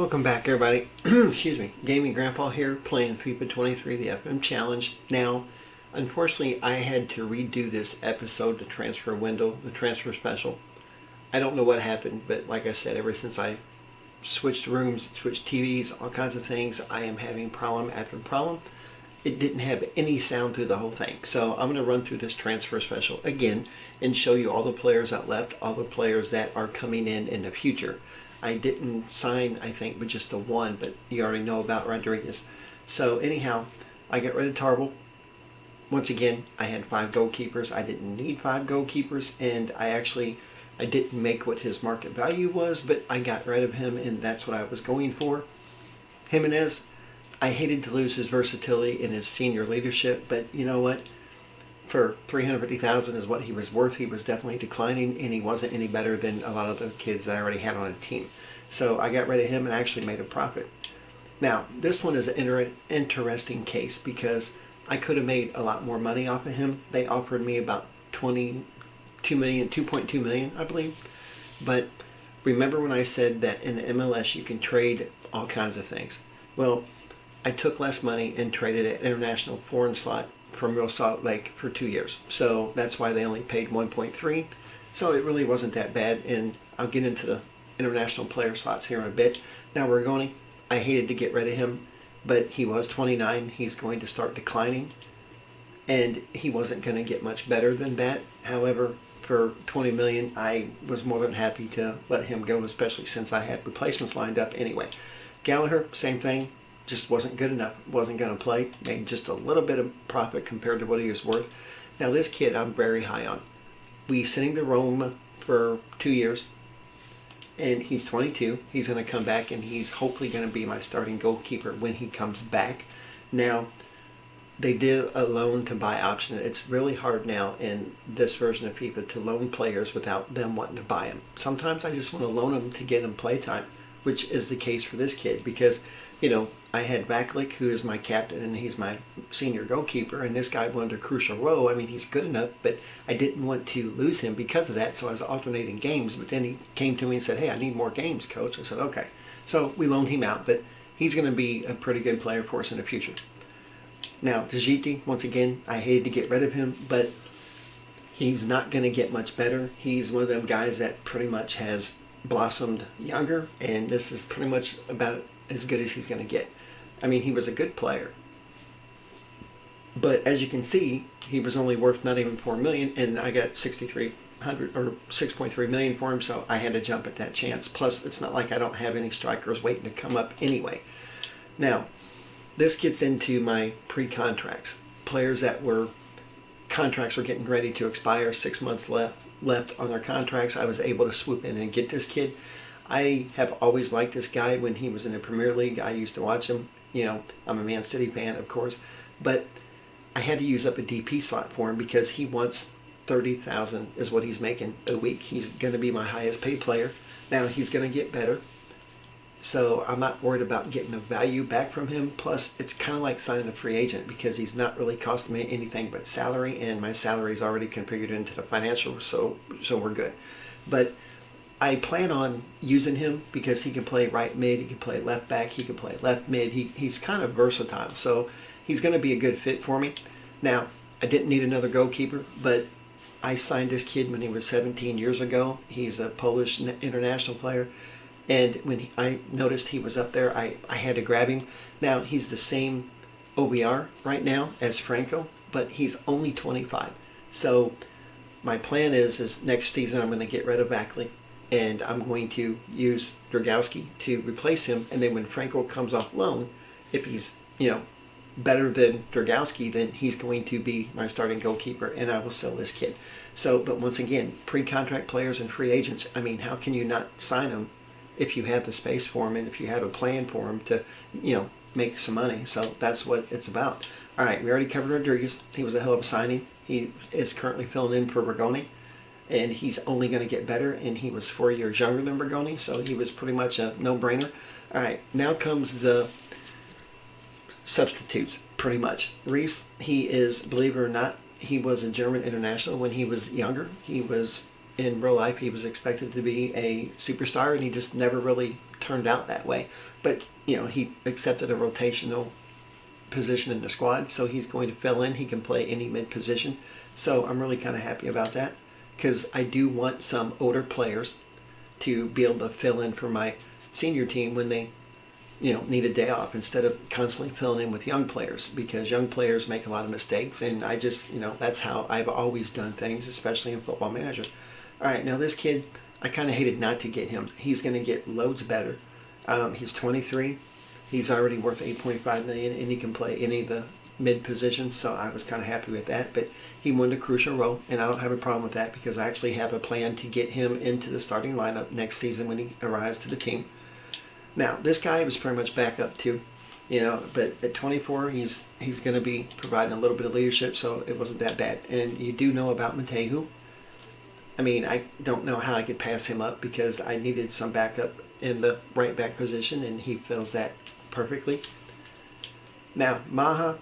Welcome back, everybody. Excuse me. Gaming Grandpa here, playing FIFA 23, the FM Challenge. Now, unfortunately, I had to redo this episode, the transfer window, the transfer special. I don't know what happened, but like I said, ever since I switched rooms, switched TVs, all kinds of things, I am having problem after problem. It didn't have any sound through the whole thing. So I'm going to run through this transfer special again and show you all the players that left, all the players that are coming in the future. I didn't sign, I think, but just the one, but you already know about Rodriguez. So anyhow, I got rid of Tarble. Once again, I had 5 goalkeepers. I didn't need 5 goalkeepers, and I didn't make what his market value was, but I got rid of him, and that's what I was going for. Jimenez, I hated to lose his versatility and his senior leadership, but you know what? For $350,000 is what he was worth. He was definitely declining, and he wasn't any better than a lot of the kids that I already had on a team. So I got rid of him and actually made a profit. Now, this one is an interesting case because I could have made a lot more money off of him. They offered me about 2.2 million, I believe. But remember when I said that in the MLS you can trade all kinds of things? Well, I took less money and traded an international foreign slot from Real Salt Lake for 2 years. So that's why they only paid 1.3. So it really wasn't that bad, and I'll get into the international player slots here in a bit. Now Rigoni, I hated to get rid of him, but he was 29. He's going to start declining, and he wasn't going to get much better than that. However, for 20 million, I was more than happy to let him go, especially since I had replacements lined up anyway. Gallagher, same thing. Just wasn't good enough, wasn't going to play, made just a little bit of profit compared to what he was worth. Now this kid I'm very high on. We sent him to Rome for 2 years, and he's 22. He's going to come back, and he's hopefully going to be my starting goalkeeper when he comes back. Now, they did a loan to buy option. It's really hard now in this version of FIFA to loan players without them wanting to buy them. Sometimes I just want to loan them to get them play time, which is the case for this kid because, you know, I had Vaklik, who is my captain, and he's my senior goalkeeper, and this guy wanted a crucial role. I mean, he's good enough, but I didn't want to lose him because of that, so I was alternating games. But then he came to me and said, hey, I need more games, coach. I said, okay. So we loaned him out, but he's going to be a pretty good player for us in the future. Now, Tajiti, once again, I hated to get rid of him, but he's not going to get much better. He's one of them guys that pretty much has blossomed younger, and this is pretty much about as good as he's going to get. I mean, he was a good player, but as you can see, he was only worth not even 4 million, and I got 6,300 or 6.3 million for him, so I had to jump at that chance. Plus, it's not like I don't have any strikers waiting to come up anyway. Now, this gets into my pre-contracts. Players that were contracts were getting ready to expire, 6 months left on their contracts. I was able to swoop in and get this kid. I have always liked this guy when he was in the Premier League. I used to watch him. You know, I'm a Man City fan, of course, but I had to use up a DP slot for him because he wants 30,000 is what he's making a week. He's going to be my highest paid player. Now he's going to get better, so I'm not worried about getting the value back from him. Plus, it's kind of like signing a free agent because he's not really costing me anything but salary, and my salary is already configured into the financial, so we're good. But I plan on using him because he can play right mid, he can play left back, he can play left mid. He's kind of versatile, so he's going to be a good fit for me. Now, I didn't need another goalkeeper, but I signed this kid when he was 17 years ago. He's a Polish international player, and when I noticed he was up there, I had to grab him. Now, he's the same OVR right now as Franco, but he's only 25. So my plan is next season I'm going to get rid of Vaklik, and I'm going to use Dragowski to replace him. And then when Franco comes off loan, if he's, you know, better than Dragowski, then he's going to be my starting goalkeeper, and I will sell this kid. So, but once again, pre-contract players and free agents, I mean, how can you not sign them if you have the space for them and if you have a plan for them to, you know, make some money? So that's what it's about. All right, we already covered Rodriguez. He was a hell of a signing. He is currently filling in for Rigoni, and he's only going to get better, and he was 4 years younger than Rigoni, so he was pretty much a no-brainer. All right, now comes the substitutes, pretty much. Reese, he is, believe it or not, he was a German international when he was younger. He was in real life he was expected to be a superstar, and he just never really turned out that way. But he accepted a rotational position in the squad, so he's going to fill in. He can play any mid position, so I'm really kind of happy about that, because I do want some older players to be able to fill in for my senior team when they need a day off, instead of constantly filling in with young players, because young players make a lot of mistakes, and I just that's how I've always done things, especially in Football Manager. All right, now this kid, I kind of hated not to get him. He's going to get loads better. He's 23. He's already worth $8.5 million, and he can play any of the mid positions, so I was kind of happy with that. But he won a crucial role, and I don't have a problem with that, because I actually have a plan to get him into the starting lineup next season when he arrives to the team. Now, this guy was pretty much backup too, but at 24, he's going to be providing a little bit of leadership, so it wasn't that bad. And you do know about Matehu. I mean, I don't know how I could pass him up, because I needed some backup in the right back position, and he fills that perfectly. Now, Maha,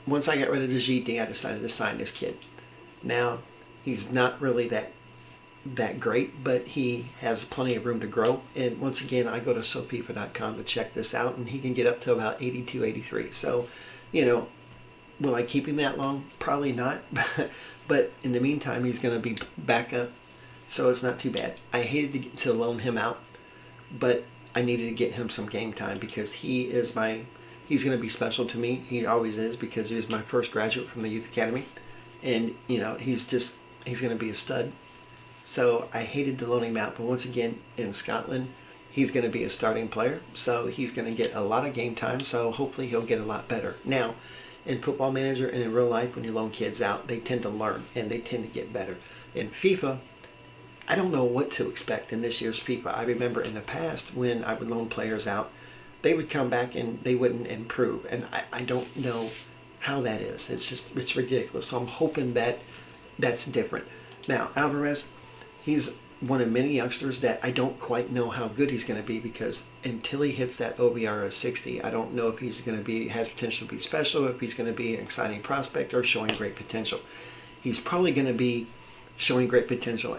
once I got rid of the GD, I decided to sign this kid. Now, he's not really that great, but he has plenty of room to grow. And once again, I go to sofifa.com to check this out, and he can get up to about 82, 83. So, will I keep him that long? Probably not. But in the meantime, he's going to be back up, so it's not too bad. I hated to loan him out, but I needed to get him some game time, because he's going to be special to me. He always is, because he was my first graduate from the youth academy, and he's going to be a stud. So I hated to loan him out, but once again, in Scotland, he's going to be a starting player, so he's going to get a lot of game time, so hopefully he'll get a lot better. Now, in Football Manager and in real life, when you loan kids out, they tend to learn, and they tend to get better. In FIFA, I don't know what to expect in this year's FIFA. I remember in the past, when I would loan players out, they would come back and they wouldn't improve, and I don't know how that is. It's ridiculous, so I'm hoping that that's different. Now, Alvarez, he's one of many youngsters that I don't quite know how good he's going to be, because until he hits that OBR of 60, I don't know if he's going to has potential to be special, if he's going to be an exciting prospect or showing great potential. He's probably going to be showing great potential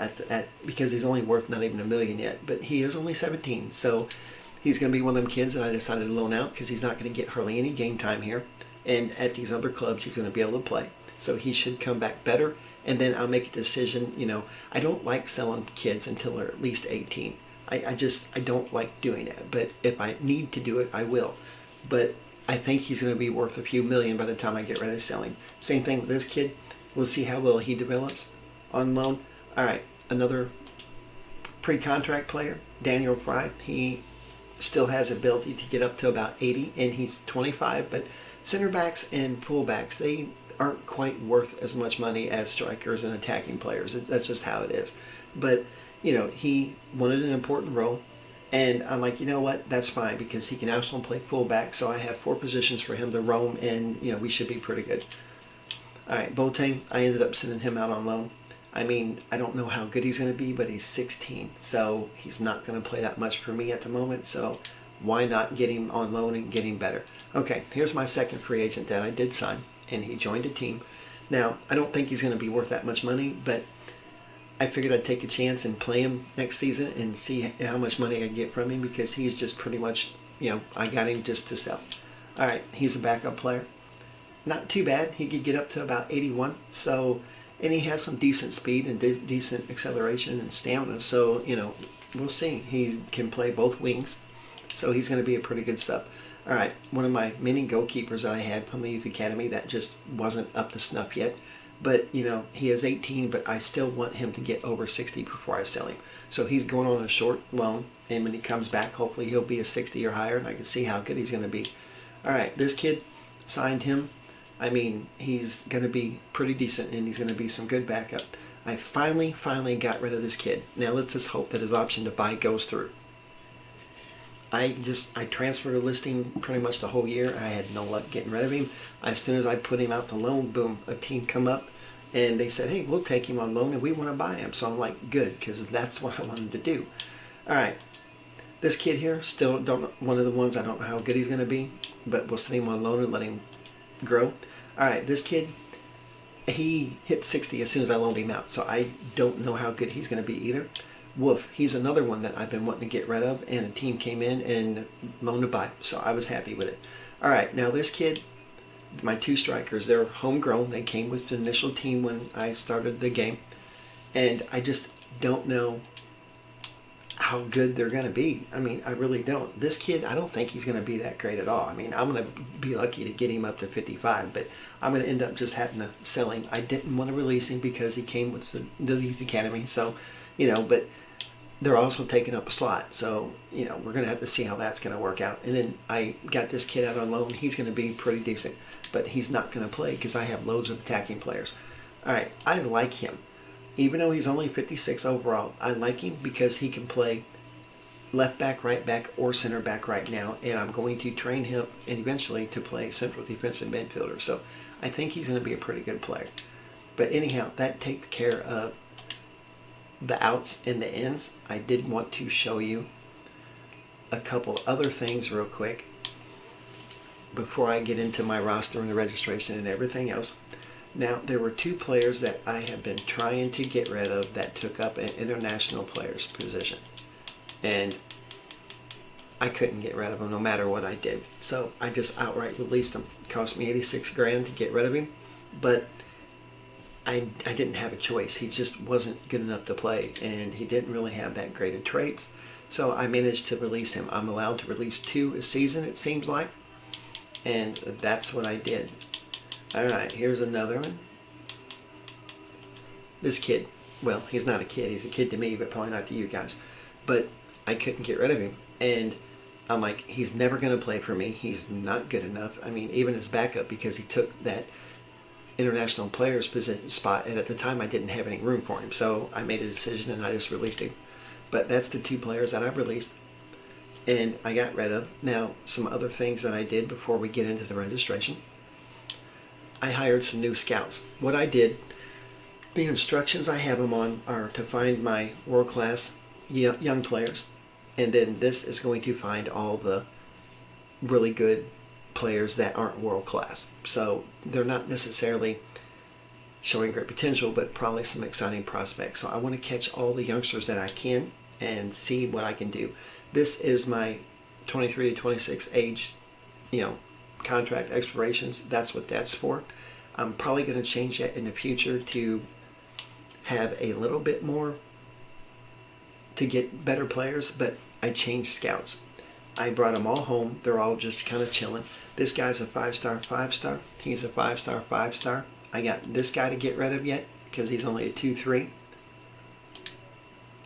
because he's only worth not even $1 million yet, but he is only 17, so he's going to be one of them kids that I decided to loan out, because he's not going to get hardly any game time here, and at these other clubs he's going to be able to play, so he should come back better. And then I'll make a decision. I don't like selling kids until they're at least 18. I don't like doing that. But if I need to do it, I will. But I think he's going to be worth a few million by the time I get ready to sell him. Same thing with this kid. We'll see how well he develops on loan. All right, another pre-contract player, Daniel Fry. He still has ability to get up to about 80, and he's 25. But center backs and fullbacks, they aren't quite worth as much money as strikers and attacking players. That's just how it is. But he wanted an important role, and I'm like, what, that's fine, because he can also play fullback, so I have 4 positions for him to roam, and we should be pretty good. All right, Boateng, I ended up sending him out on loan. I mean, I don't know how good he's going to be, but he's 16, so he's not going to play that much for me at the moment, so why not get him on loan and get him better? Okay, here's my second free agent that I did sign, and he joined a team. Now, I don't think he's going to be worth that much money, but I figured I'd take a chance and play him next season and see how much money I can get from him, because he's just pretty much, I got him just to sell. All right, he's a backup player. Not too bad. He could get up to about 81. So, and he has some decent speed and decent acceleration and stamina. So, we'll see. He can play both wings. So he's going to be a pretty good sub. All right, one of my many goalkeepers that I had from the youth academy that just wasn't up to snuff yet. But, he is 18, but I still want him to get over 60 before I sell him. So he's going on a short loan, and when he comes back, hopefully he'll be a 60 or higher, and I can see how good he's going to be. All right, this kid, signed him. I mean, he's going to be pretty decent, and he's going to be some good backup. I finally got rid of this kid. Now let's just hope that his option to buy goes through. I transferred a listing pretty much the whole year. I had no luck getting rid of him. As soon as I put him out to loan, boom, a team come up and they said, hey, we'll take him on loan and we want to buy him. So I'm like, good, because that's what I wanted to do. All right, this kid here, still one of the ones, I don't know how good he's going to be, but we'll send him on loan and let him grow. All right, this kid, he hit 60 as soon as I loaned him out, so I don't know how good he's going to be either. Wolf, he's another one that I've been wanting to get rid of, and a team came in and loaned to buy, so I was happy with it. All right, now this kid, my two strikers, they're homegrown. They came with the initial team when I started the game, and I just don't know how good they're going to be. I mean, I really don't. This kid, I don't think he's going to be that great at all. I mean, I'm going to be lucky to get him up to 55, but I'm going to end up just having to sell him. I didn't want to release him because he came with the youth academy, so, but they're also taking up a slot, so, we're going to have to see how that's going to work out. And then I got this kid out on loan. He's going to be pretty decent, but he's not going to play because I have loads of attacking players. All right, I like him. Even though he's only 56 overall, I like him because he can play left back, right back, or center back right now, and I'm going to train him and eventually to play central defensive midfielder. So I think he's going to be a pretty good player. But anyhow, that takes care of the outs and the ins. I did want to show you a couple other things real quick before I get into my roster and the registration and everything else. Now, there were two players that I have been trying to get rid of that took up an international player's position. And I couldn't get rid of them no matter what I did. So I just outright released him. It cost me 86 grand to get rid of him. But I didn't have a choice. He just wasn't good enough to play. And he didn't really have that great of traits. So I managed to release him. I'm allowed to release 2 a season, it seems like. And that's what I did. Alright, here's another one. This kid, well, he's not a kid. He's a kid to me, but probably not to you guys. But I couldn't get rid of him. And I'm like, he's never going to play for me. He's not good enough. I mean, even as backup, because he took that international player's position spot. And at the time, I didn't have any room for him. So I made a decision and I just released him. But that's the 2 players that I've released. And I got rid of. Now, some other things that I did before we get into the registration. I hired some new scouts. What I did, the instructions I have them on are to find my world-class young players, and then this is going to find all the really good players that aren't world-class. So they're not necessarily showing great potential, but probably some exciting prospects. So I want to catch all the youngsters that I can and see what I can do. This is my 23 to 26 age, contract expirations. That's what that's for. I'm probably going to change that in the future to have a little bit more to get better players, but I changed scouts. I brought them all home. They're all just kind of chilling. This guy's a 5-star, 5-star. He's a 5-star, 5-star. I got this guy to get rid of yet because he's only a 2-3.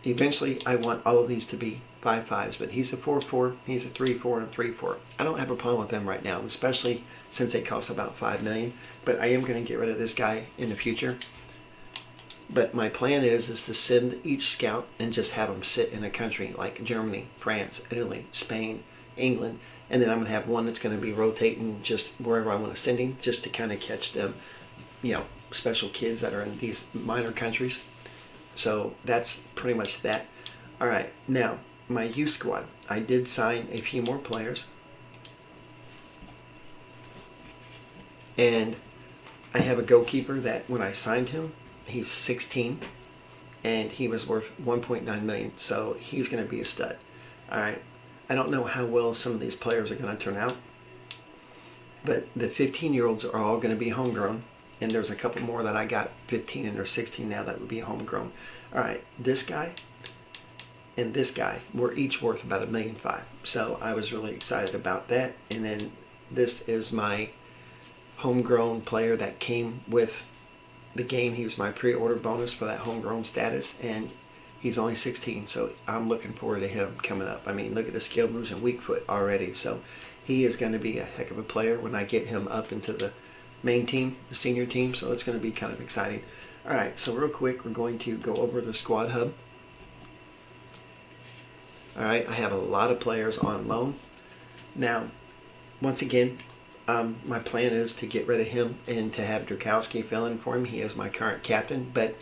Eventually, I want all of these to be 5-5s, but he's a 4-4, he's a 3-4, and a 3-4. I don't have a problem with them right now, especially since they cost about $5 million, but I am going to get rid of this guy in the future. But my plan is to send each scout and just have them sit in a country like Germany, France, Italy, Spain, England, and then I'm going to have one that's going to be rotating just wherever I want to send him, just to kind of catch them, special kids that are in these minor countries. So that's pretty much that. All right, now my youth squad. I did sign a few more players, and I have a goalkeeper that when I signed him, he's 16, and he was worth 1.9 million. So he's going to be a stud. All right, I don't know how well some of these players are going to turn out, but the 15-year-olds are all going to be homegrown. And there's a couple more that I got 15 and they're 16 now that would be homegrown. All right, this guy and this guy were each worth about $1.5 million. So I was really excited about that. And then this is my homegrown player that came with the game. He was my pre-order bonus for that homegrown status, and he's only 16. So I'm looking forward to him coming up. I mean, look at the skill moves and weak foot already. So he is going to be a heck of a player when I get him up into the main team, the senior team, so it's going to be kind of exciting. All right, so real quick, we're going to go over the squad hub. All right, I have a lot of players on loan. Now, once again, my plan is to get rid of him and to have Drukowski fill in for him. He is my current captain, but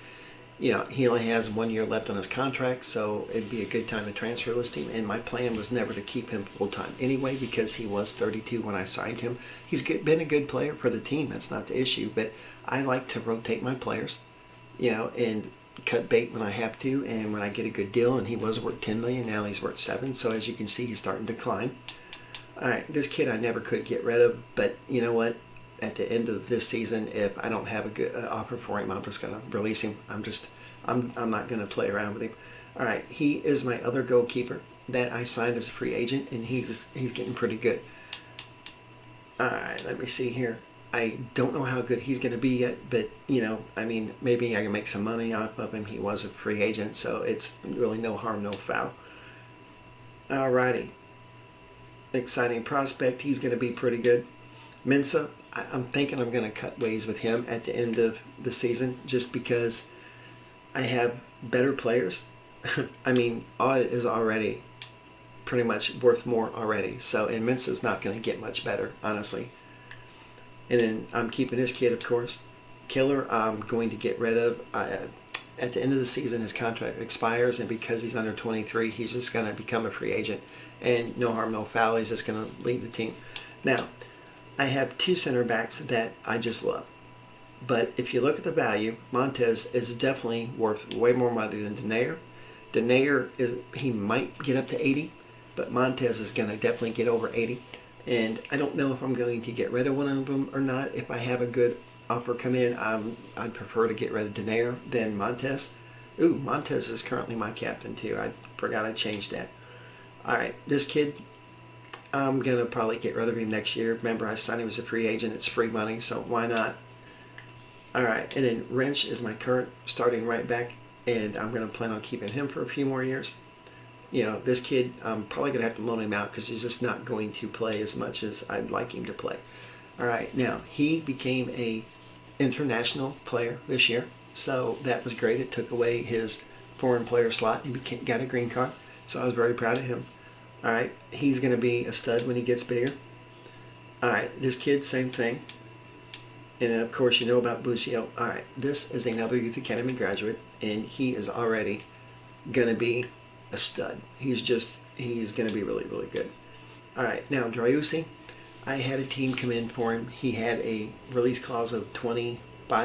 he only has 1 year left on his contract, so it'd be a good time to transfer list him. And my plan was never to keep him full time anyway, because he was 32 when I signed him. He's been a good player for the team. That's not the issue, but I like to rotate my players, and cut bait when I have to, and when I get a good deal. And he was worth 10 million. Now he's worth 7. So as you can see, he's starting to decline. All right, this kid I never could get rid of, but you know what? At the end of this season, if I don't have a good offer for him, I'm just gonna release him. I'm not gonna play around with him. All right, he is my other goalkeeper that I signed as a free agent, and he's getting pretty good. All right, let me see here. I don't know how good he's gonna be yet, but maybe I can make some money off of him. He was a free agent, so it's really no harm, no foul. All righty, exciting prospect. He's gonna be pretty good. Mensa, I'm thinking I'm going to cut ways with him at the end of the season, just because I have better players. Odd is already pretty much worth more already. So, and Mensa's not going to get much better, honestly. And then I'm keeping this kid, of course. Killer, I'm going to get rid of. At the end of the season, his contract expires, and because he's under 23, he's just going to become a free agent. And no harm, no foul. He's just going to lead the team. Now, I have 2 center backs that I just love. But if you look at the value, Montez is definitely worth way more money than Denayer. Denayer, he might get up to 80, but Montez is going to definitely get over 80. And I don't know if I'm going to get rid of one of them or not. If I have a good offer come in, I'd prefer to get rid of Denayer than Montez. Ooh, Montez is currently my captain too. I forgot I changed that. All right, this kid, I'm going to probably get rid of him next year. Remember, I signed him as a free agent. It's free money, so why not? All right, and then Wrench is my current starting right back, and I'm going to plan on keeping him for a few more years. This kid, I'm probably going to have to loan him out because he's just not going to play as much as I'd like him to play. All right, now, he became a international player this year, so that was great. It took away his foreign player slot. He got a green card, so I was very proud of him. All right, he's going to be a stud when he gets bigger. All right, this kid, same thing. And of course, you know about Busio. All right, this is another Youth Academy graduate, and he is already going to be a stud. He's going to be really, really good. All right, now Driussi, I had a team come in for him. He had a release clause of $25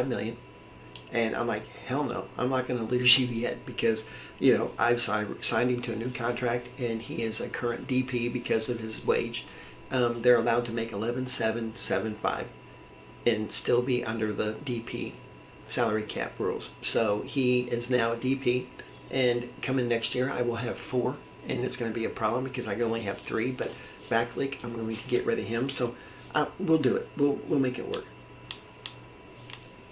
million. And I'm like, hell no, I'm not going to lose you yet, because, I've signed him to a new contract, and he is a current DP because of his wage. They're allowed to make 11,775 and still be under the DP salary cap rules. So he is now a DP, and coming next year I will have 4, and it's going to be a problem because I only have 3. But Backlick, I'm going to get rid of him, so we'll do it. We'll make it work.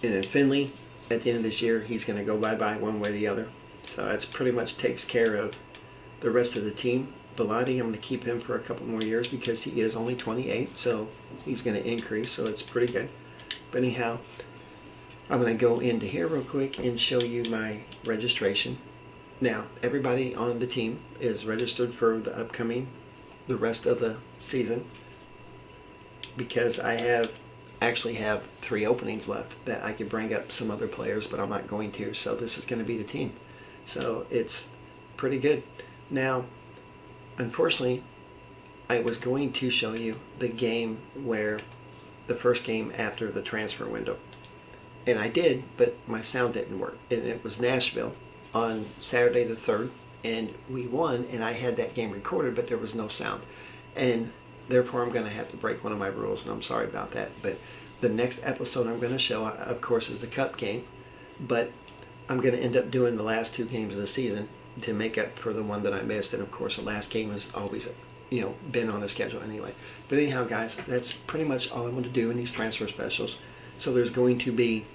And then Finley, at the end of this year, he's going to go bye-bye one way or the other. So that's pretty much takes care of the rest of the team. Bellotti, I'm going to keep him for a couple more years because he is only 28, so he's going to increase, so it's pretty good. But anyhow, I'm going to go into here real quick and show you my registration. Now, everybody on the team is registered for the rest of the season, because I actually have 3 openings left that I could bring up some other players, but I'm not going to. So this is going to be the team. So it's pretty good. Now, unfortunately, I was going to show you the game where the first game after the transfer window. And I did, but my sound didn't work. And it was Nashville on Saturday the 3rd, and we won, and I had that game recorded, but there was no sound. And therefore, I'm going to have to break one of my rules, and I'm sorry about that. But the next episode I'm going to show, of course, is the Cup game. But I'm going to end up doing the last 2 games of the season to make up for the one that I missed. And, of course, the last game has always, been on the schedule anyway. But anyhow, guys, that's pretty much all I want to do in these transfer specials. So there's going to be,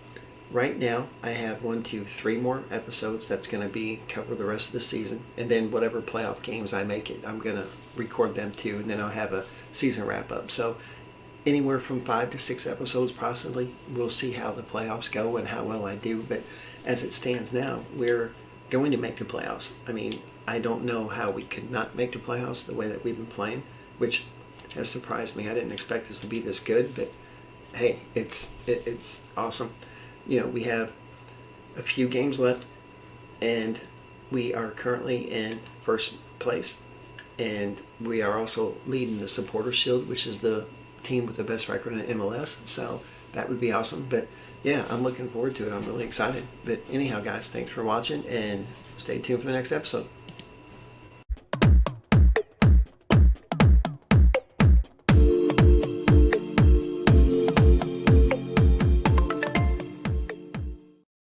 right now, I have 1, 2, 3 more episodes that's going to cover the rest of the season. And then whatever playoff games I make it, I'm going to record them too, and then I'll have a season wrap-up. So anywhere from 5 to 6 episodes possibly. We'll see how the playoffs go and how well I do. But as it stands now, we're going to make the playoffs. I don't know how we could not make the playoffs the way that we've been playing, which has surprised me. I didn't expect us to be this good, but hey, it's awesome. We have a few games left, and we are currently in first place. And we are also leading the Supporter Shield, which is the team with the best record in MLS. So that would be awesome. But yeah, I'm looking forward to it. I'm really excited. But anyhow, guys, thanks for watching, and stay tuned for the next episode.